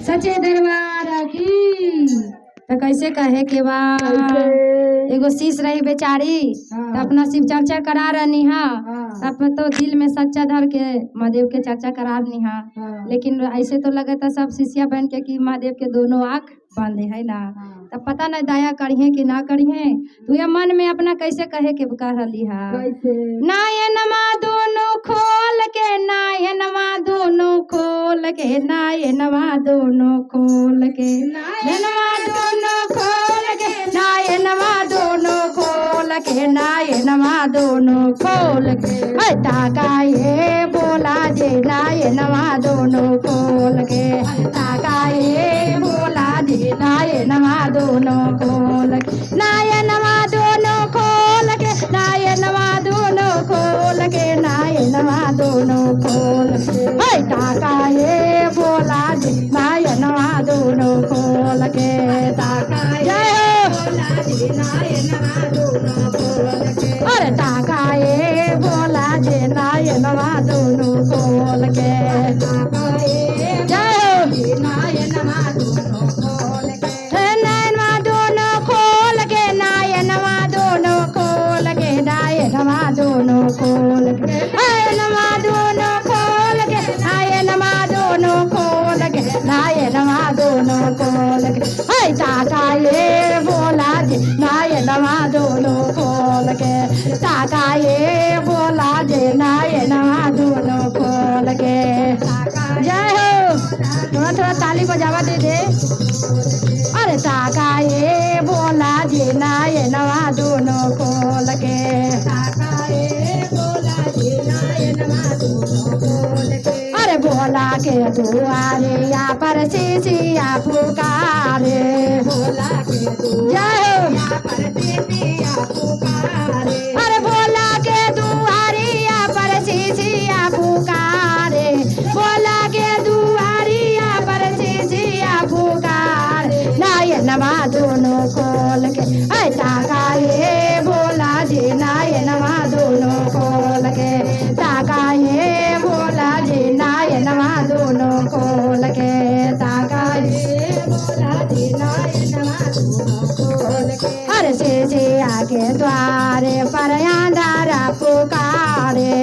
सच्चे दरबार की। तो कैसे कहे के बा एगो शीश रही बेचारी तो अपना शिव चर्चा करा रही तब तो दिल में सच्चा धर के महादेव के चर्चा करा रही लेकिन ऐसे तो लगे था सब शिष्या बन के कि महादेव के दोनों आँख बंद है ना। तब पता नहीं दया करिए कि ना करिए तू ये मन में अपना कैसे कहे के कह रही है नायनमा दोनों खोल के नायनमा दोनों खोल के नायनमा दोनों खोल के नायनमा दोनों खोल के नायनमा दोनों खोल के नायनमा दोनों खोल के ताका ये बोला जे नायनमा दोनों खोल के ताका ये बोला जे नायनमा दोनों खोल के नायनमा दोनों खोल के नायनमा दोनों खोल के नायनमा दोनों खोल के ताका ये बोला जे नायनमा दोनों खोल के ताका जय बोला जे नायनमा दोनों खोल के अरे ताका ये बोला जे नायनमा दोनों खोल के ताका ये जय नायनमा दोनों खोल के नायनमा दोनों खोल के नायनमा दोनों खोल के नायनमा दोनों खोल के नायनमा दोनों खोल के नायनमा दोनों खोल के नायनमा दोनों खोल के ताका ये बोला जे नायनमा दोनों खोल के ताका ये बोला जे नायनमा दोनों खोल के जय हो। थोड़ा थोड़ा ताली बजावा दे अरे ताका ये बोला जे नायनमा दोनों खोल के ताका ये बोला जे नायनमा दोनों खोल के अरे बोला के दुआरे या पर शिशिया पुकारे बोला के दुआरे या पर शिशिया पुकारे अरे बोला के दुआरे या पर शिशिया पुकारे बोला के दुआरे या पर शिशिया पुकारे नायनमा दोनों खोल के ताका ये बोला जे नायनमा दोनों खोल के ताका ये बोला जे नायनमा दोनों खोल के ताका ये बोला जे नायनमा दोनों खोल के अरे से आगे द्वारे पर अंधारा पुकारे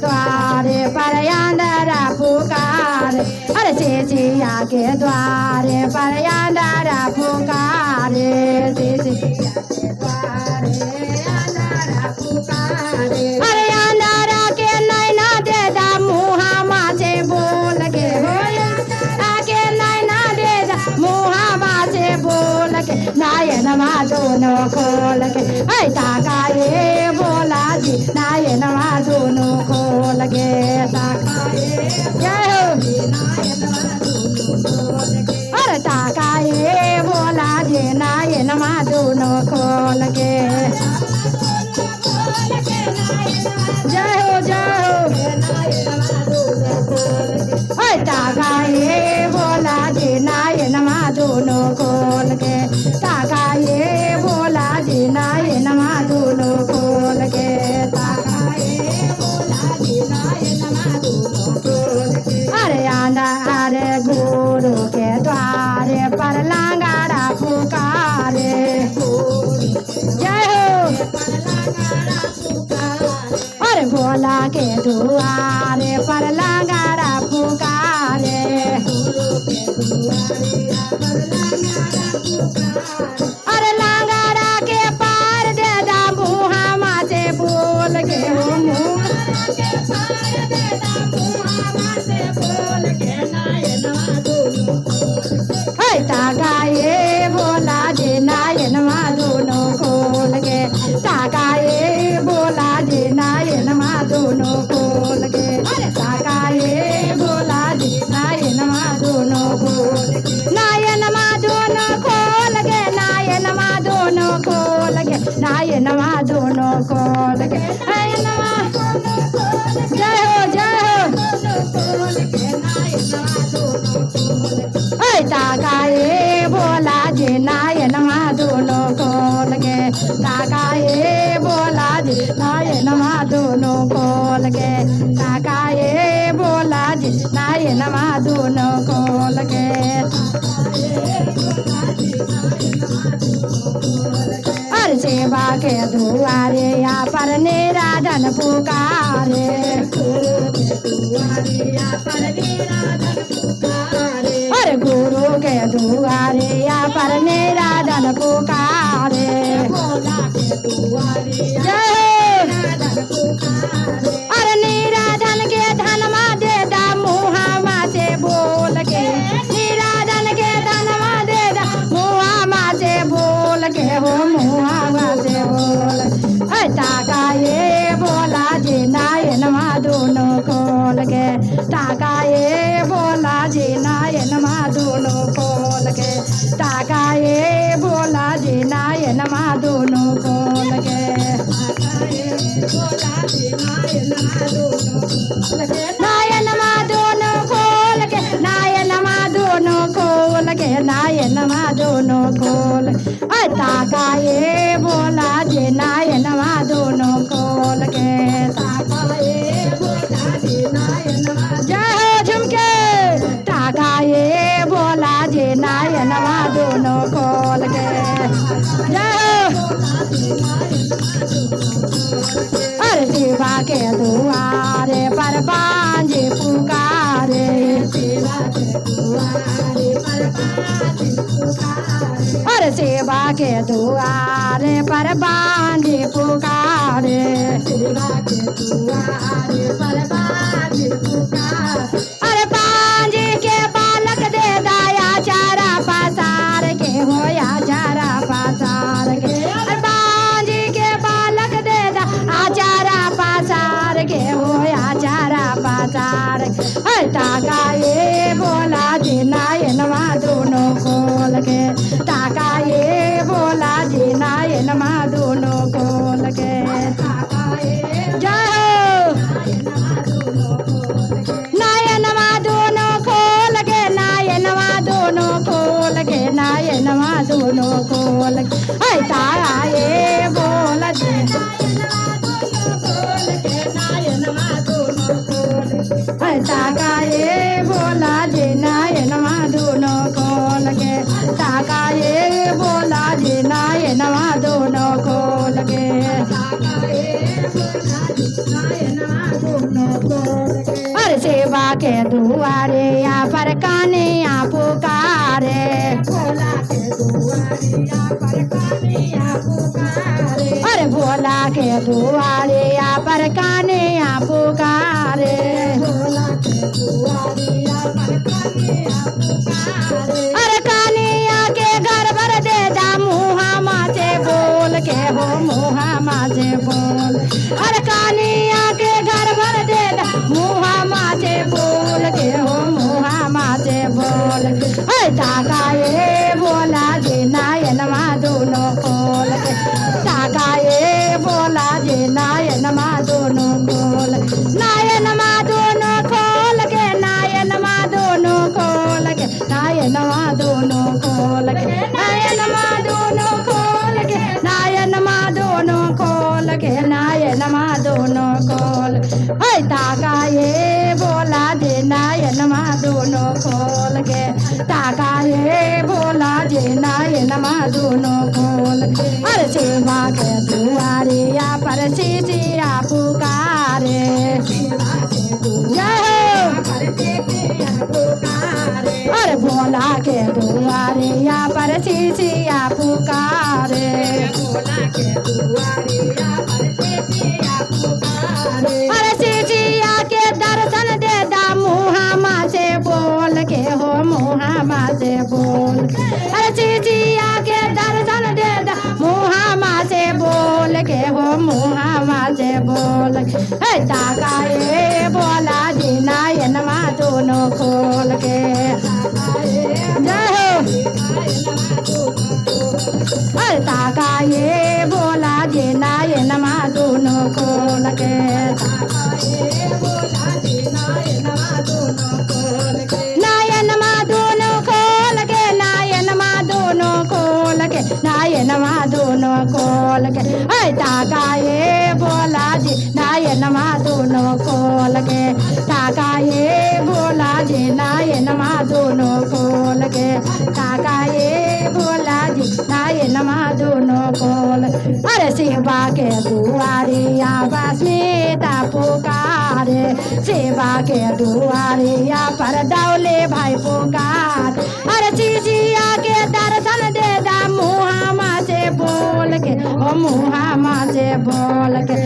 द्वारे पर अंधारा पुकारे अरे से आगे द्वारे पर अंधारा पुकारे से द्वारे अंधारा पुकारे अरे अंधारा के नैना दे दा मुहा माँ से बोल के आके नैना दे दा मुहा माँ से बोल के नायनमा दोनों खोल के ताका ये बोला जी नायनमा दोनों खोल के ताका ये जय हो नायनमा दोनों खोल के अरे ताका ये बोला जी नायनमा दोनों खोल के जय हो ताका ये बोला जे नायनमा दोनों खोल के ताका ये बोला जे नायनमा दोनों खोल के ताका ये बोला जे नायनमा दोनों खोल के अरे अरे गुरु के द्वारे पर लांगाड़ा पुकारे जय हो अरे भोला के दुआरे पर लांगाड़ा पुकारे अरे लांगाड़ा के पार दे दा मुहा माँ से बोल के हो मुँह ताका ये बोला जे नायनमा दोनों खोल के ताका ये बोला जे नायनमा दोनों खोल के ताका ये बोला जे नायनमा दोनों खोल के नायनमा दोनों खोल के नायनमा दोनों खोल के नायनमा दोनों खोल के नायनमा जय हो ताका ये बोला जे नायनमा दोनों खोल के ताका ये बोला जे नायनमा दोनों खोल के ताका ये बोला जे नायनमा दोनों खोल दुआरे या पर निराधन पुकारे अरे गुरु के दुआरे या पर निराधन पुकारे अरे निराधन के धनमा दे दा मुहामा से बोल के निराधन के धनमा दे दा मुहामा से बोल के हो मुहामा से बोल ताका ये बोला जी नायनमा दोनों खोल के ताका ये बोला जी नायनमा दोनों खोल के ताका ये बोला जी नायनमा दोनों खोल के नायनमा दोनों खोल के नायनमा दोनों खोल के नायनमा दोनों खोल ताका ये बोला जी नायनमा दोनों खोल के ताका ये बोला जी नायनमा जय हो झुमके ताका ये बोला जी नायनमा दोनों खोल के जय हो अरे शिवा के दुआरे पर बांझे पुकारे अरे शिवा के दुआरे पर बांझे पुकारे अरे बांझे के बालक दे दाया चारा पसार के होया चारा पसार के बांझे के बालक दे दा आचारा पसार के होया चारा पसार ताका ये बोला जी नायनमा दोनों खोल के ताका ये बोला जी नायनमा दोनों खोल के जाओ नायनमा दोनों खोल के नायनमा दोनों खोल के नायनमा दोनों खोल के ताका ये बोला जी ताका ये बोला जी नायनमा दोनों खोल के ताका ये बोला जी नायनमा दोनों खोल के अरे सेवा के दुआरे या पर काने या पुकारे अरे भोला के दुआरे या पर काने या पुकारे अरे कानिया के घर भर दे दा मुहामा से बोल के हो मुहामा से बोल अरे कानिया के घर भर दे दा मुहामा से बोल के हो मुहामा से बोल ताका ये बोला जी नायनमा दोनों खोल के ताका ये बोला जी नायनमा दोनों खोल नायनमा दोनों खोल के नायनमा दोनों खोल के नायनमा दोनों खोल के नायनमा दोनों खोल के नायनमा दोनों खोल के नायनमा दोनों खोल ताका ये बोला जी नायनमा दोनों खोल के ताका ये बोला जी नायनमा दोनों खोल अरे सेवा के दुआरे या पर सीसिया पुकारे अरे भोला के दुआरे या पर सीसिया पुकारे अरे सीसिया के दर्शन दे दा मुहामा से बोल के हो मुहामा से बोल अरे सीसिया के दर्शन दे दा मुहामा से बोल के हो मुहामा से बोल ताका ये बोला जी नायनमा दोनों खोल के जय हो ताका ये बोला जी नायनमा दोनों खोल के नायनमा दोनों खोल के नायनमा दोनों खोल के नायनमा दोनों खोल के ताका ये बोला जी नायनमा दोनों खोल के ताका ये बोला जी जी नायनमा दोनों खोल के काका ये भोला जी नायनमा दोनों खोल। अरे सेवा के दुआरिया बसमेता पुकारे सेवा के दुआरिया पर दौले भाई पुकार। अरे चिचिया के दर्शन दे दा मुहामा से बोल के ओ मुहामा से बोल के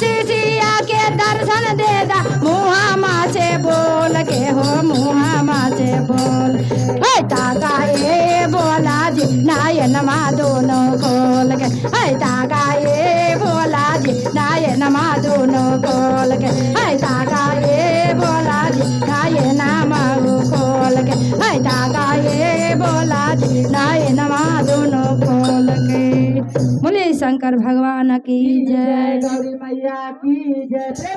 चिचिया के दर्शन दे दा मुहामा से बोल के हो मुहामा से बोल। हे ताका ये भोला जी नायनमा दोनों खोल के हे ताका ये भोला जी नायनमा दोनों खोल के हे ताका ये भोला जी नायनमा खोल के हे ताका ये भोला जी नायनमा दोनों खोल के। बोले शंकर भगवान की जय। गौरी मैया की जय।